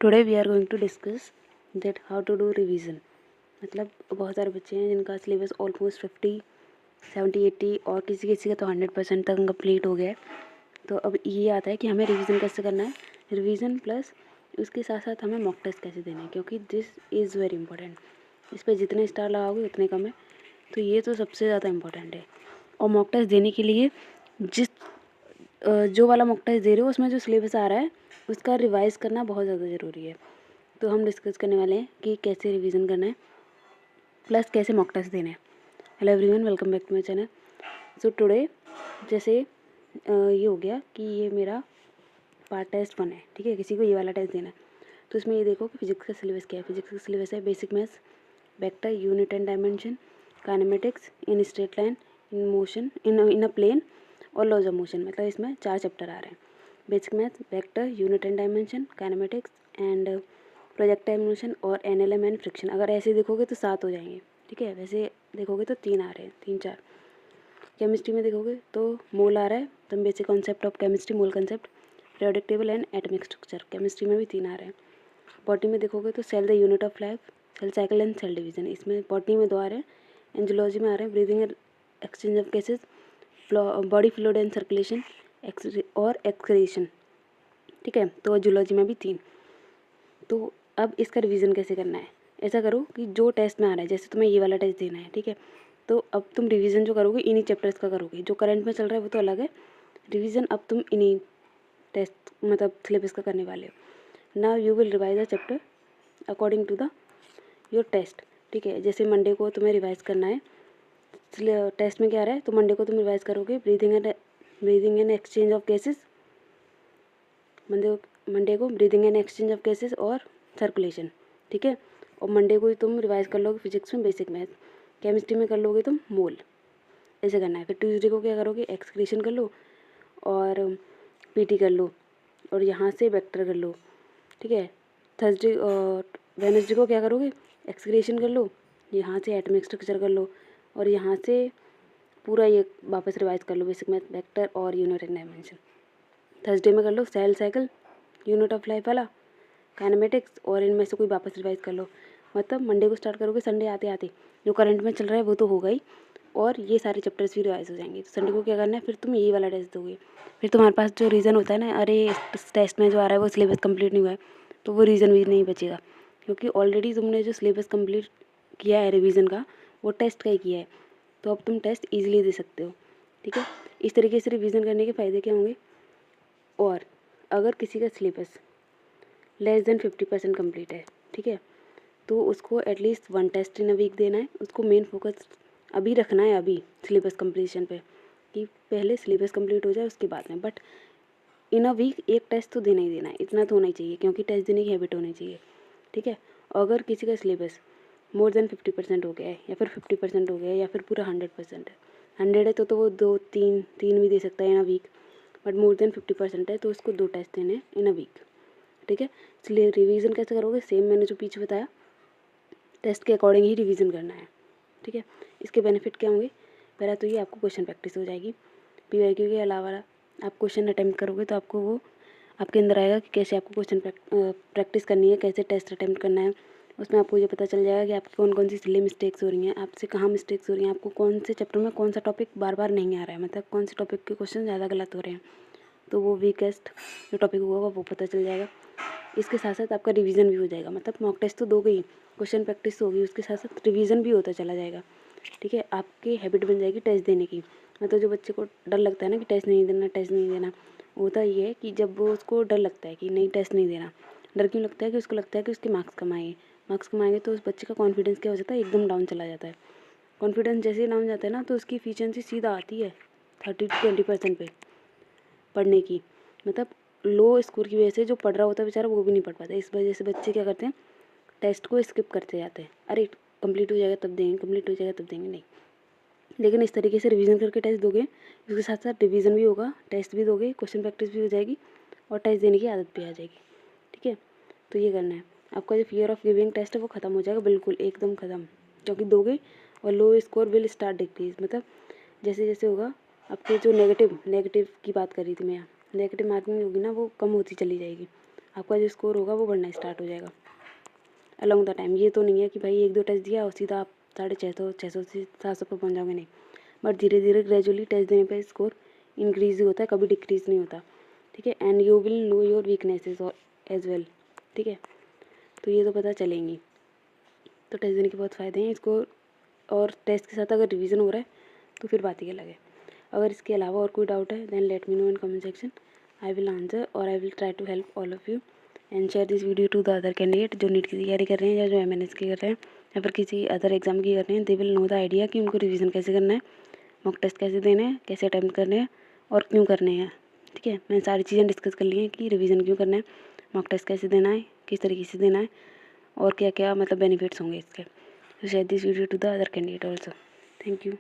Today we are going to discuss that how to do revision. मतलब बहुत सारे बच्चे हैं जिनका सिलेबस ऑलमोस्ट 50, 70, 80 और किसी किसी का तो 100% तक कंप्लीट हो गया है। तो अब ये आता है कि हमें रिवीजन कैसे करना है, रिवीजन प्लस उसके साथ साथ हमें मॉक टेस्ट कैसे देना है, क्योंकि दिस इज़ वेरी इंपॉर्टेंट। इस पर जितने स्टार लगाओगे उतने कम है, तो ये तो सबसे ज़्यादा इम्पोर्टेंट है। और मॉक टेस्ट देने के लिए जो वाला मॉक टेस्ट दे रहे हो उसमें जो सिलेबस आ रहा है उसका रिवाइज़ करना बहुत ज़्यादा ज़रूरी है। तो हम डिस्कस करने वाले हैं कि कैसे रिवीजन करना है प्लस कैसे मॉक टेस्ट देना है। Hello everyone, welcome back to my channel. So today जैसे ये हो गया कि ये मेरा पार्ट टेस्ट 1 है, ठीक है। किसी को ये वाला टेस्ट देना है तो इसमें ये देखो कि फिजिक्स का सिलेबस क्या है। फिजिक्स का सिलेबस है basic maths, vector, unit and dimension, kinematics, in straight line, in motion, in a plane और लॉज ऑफ मोशन। मतलब इसमें 4 चैप्टर आ रहे हैं। Basic maths, vector, unit and dimension, kinematics and projectile motion और NLM and friction. अगर ऐसे देखोगे तो 7 हो जाएंगे, ठीक है। वैसे देखोगे तो 3 आ रहे हैं, 3 4। केमिस्ट्री में देखोगे तो मोल आ रहा है, तो basic concept of chemistry, mole concept, periodic table and atomic structure. Chemistry में भी 3 आ रहे हैं। बॉटनी में देखोगे तो cell the unit of life, cell cycle and cell division. इसमें बॉटनी में 2 आ रहे हैं। एंजियोलॉजी में आ रहे हैं breathing and exchange of gases, body fluid and circulation और एक्सक्रीशन, ठीक है। तो जूलॉजी में भी 3। तो अब इसका रिवीजन कैसे करना है, ऐसा करो कि जो टेस्ट में आ रहा है, जैसे तुम्हें ये वाला टेस्ट देना है, ठीक है। तो अब तुम रिवीजन जो करोगे इन्हीं चैप्टर्स का करोगे। जो करंट में चल रहा है वो तो अलग है, रिवीजन अब तुम इन्हीं टेस्ट मतलब सिलेबस का करने वाले हो। Now you will revise the chapter according to the your test, ठीक है। जैसे मंडे को तुम्हें रिवाइज करना है, टेस्ट में क्या आ रहा है तो मंडे को तुम रिवाइज करोगे breathing and exchange of gases. Monday को breathing and exchange of gases और सर्कुलेशन, ठीक है। और मंडे को ही तुम रिवाइज कर लोगे फिजिक्स में बेसिक मैथ, केमिस्ट्री में कर लोगे तुम मोल, ऐसे करना है। फिर ट्यूसडे को क्या करोगे, एक्सक्रीशन कर लो और पीटी कर लो और यहाँ से वेक्टर कर लो, ठीक है। थर्सडे और वेडनेसडे को क्या करोगे, एक्सक्रीशन कर लो, यहाँ से एटॉमिक स्ट्रक्चर कर लो और यहाँ से पूरा ये वापस रिवाइज कर लो बेसिक मैथ, वेक्टर और यूनिट एंड डायमेंशन। थर्सडे में कर लो cell cycle, unit of life वाला, काइनेमेटिक्स और इनमें से कोई वापस रिवाइज कर लो। मतलब मंडे को स्टार्ट करोगे, संडे आते आते जो करंट में चल रहा है वो तो होगा ही और ये सारे चैप्टर्स भी रिवाइज हो जाएंगे। तो संडे को क्या करना है, फिर तुम यही वाला टेस्ट दोगे। फिर तुम्हारे पास जो रीज़न होता है ना, अरे इस टेस्ट में जो आ रहा है वो सिलेबस कंप्लीट नहीं हुआ है, तो वो रीज़न भी नहीं बचेगा, क्योंकि ऑलरेडी तुमने जो सिलेबस कंप्लीट किया है रिवीजन का वो टेस्ट का ही किया है। तो अब तुम टेस्ट ईजिली दे सकते हो, ठीक है। इस तरीके से रिवीजन करने के फ़ायदे क्या होंगे। और अगर किसी का सिलेबस लेस देन 50% कम्प्लीट है, ठीक है, तो उसको at least 1 test in a week देना है। उसको मेन फोकस अभी रखना है, अभी सिलेबस कंप्लीशन पे, कि पहले सिलेबस कंप्लीट हो जाए उसके बाद में। But in a week 1 test तो देना ही देना है, इतना तो होना ही चाहिए, क्योंकि टेस्ट देने की हैबिट होनी चाहिए, ठीक है। अगर किसी का सिलेबस मोर देन 50% हो गया है या फिर 50% हो गया है या फिर पूरा 100% है, 100 है तो वो 2 3 भी दे सकता है in a week. But more than 50% है तो उसको 2 टेस्ट देने इन अ वीक, ठीक है। इसलिए रिवीजन कैसे करोगे, सेम मैंने जो पीछे बताया, टेस्ट के अकॉर्डिंग ही रिवीजन करना है, ठीक है। इसके बेनिफिट क्या होंगे, पहला तो ये आपको क्वेश्चन प्रैक्टिस हो जाएगी। पीवाईक्यू के अलावा आप क्वेश्चन अटैम्प्ट करोगे तो आपको वो आपके अंदर आएगा कि कैसे आपको क्वेश्चन प्रैक्टिस करनी है, कैसे टेस्ट अटैम्प्ट करना है। उसमें आपको ये पता चल जाएगा कि आपकी कौन कौन सी सिली मिस्टेक्स हो रही हैं, आपसे कहाँ मिस्टेक्स हो रही हैं, आपको कौन से चैप्टर में कौन सा टॉपिक बार बार नहीं आ रहा है, मतलब कौन से टॉपिक के क्वेश्चन ज़्यादा गलत हो रहे हैं। तो वो वीकेस्ट जो टॉपिक होगा वो पता चल जाएगा। इसके साथ साथ आपका रिवीजन भी हो जाएगा। मतलब मॉक टेस्ट तो दोगे ही, क्वेश्चन प्रैक्टिस तो होगी, उसके साथ साथ रिवीजन भी होता चला जाएगा, ठीक है। आपकी हैबिट बन जाएगी टेस्ट देने की। मतलब जो बच्चे को डर लगता है ना कि टेस्ट नहीं देना, टेस्ट नहीं देना, होता ये है कि जब वो उसको डर लगता है कि नहीं टेस्ट नहीं देना, डर क्यों लगता है कि उसको लगता है कि उसके मार्क्स कम आएंगे। मार्क्स कम आएंगे तो उस बच्चे का कॉन्फिडेंस क्या हो जाता है, एकदम डाउन चला जाता है। कॉन्फिडेंस जैसे ही डाउन जाता है ना तो उसकी एफिशिएंसी सीधा आती है 30 to 20% पे पढ़ने की। मतलब लो स्कोर की वजह से जो पढ़ रहा होता है बेचारा वो भी नहीं पढ़ पाता। इस वजह से बच्चे क्या करते हैं, टेस्ट को स्किप करते जाते हैं। अरे कंप्लीट हो जाएगा तब देंगे, कंप्लीट हो जाएगा तब देंगे, नहीं। लेकिन इस तरीके से रिवीजन करके टेस्ट दोगे, उसके साथ साथ रिवीजन भी होगा, टेस्ट भी दोगे, क्वेश्चन प्रैक्टिस भी हो जाएगी और टेस्ट देने की आदत भी आ जाएगी, ठीक है। तो ये करना है। आपका जो फियर ऑफ गिविंग टेस्ट है वो ख़त्म हो जाएगा, बिल्कुल एकदम ख़त्म, क्योंकि दोगे और लो स्कोर विल स्टार्ट डिक्रीज। मतलब जैसे जैसे होगा आपके जो नेगेटिव की बात कर रही थी मैं यहाँ, नेगेटिव मार्किंग होगी ना वो कम होती चली जाएगी आपका जो स्कोर होगा वो बढ़ना स्टार्ट हो जाएगा अलॉन्ग द टाइम। ये तो नहीं है कि भाई 1-2 टेस्ट दिया और सीधा आप 650 से 700 पे पहुँच जाओगे, नहीं। बट धीरे धीरे ग्रेजुअली टेस्ट देने पे स्कोर इंक्रीज ही होता है, कभी डिक्रीज नहीं होता, ठीक है। And you will know your weaknesses और एज वेल, ठीक है। तो ये तो पता चलेंगी। तो टेस्ट देने के बहुत फ़ायदे हैं इसको, और टेस्ट के साथ अगर रिवीजन हो रहा है तो फिर बात ही अलग है। अगर इसके अलावा और कोई डाउट है then let me know in comment section, I will answer और I will try to help all of you and share this video to the other candidate जो नीट की तैयारी कर रहे हैं या जो MNS की कर रहे हैं या फिर किसी अदर एग्जाम की कर रहे हैं। They will know the idea कि उनको रिवीजन कैसे करना है, मॉक टेस्ट कैसे देने हैं, कैसे अटैम्प्ट करने हैं और क्यों करने हैं, ठीक है। मैंने सारी चीज़ें डिस्कस कर ली हैं कि रिवीजन क्यों करना है, मॉक टेस्ट कैसे देना है, किस तरीके से देना है और क्या क्या मतलब बेनिफिट्स होंगे इसके। तो share this video to the other candidate also. Thank you.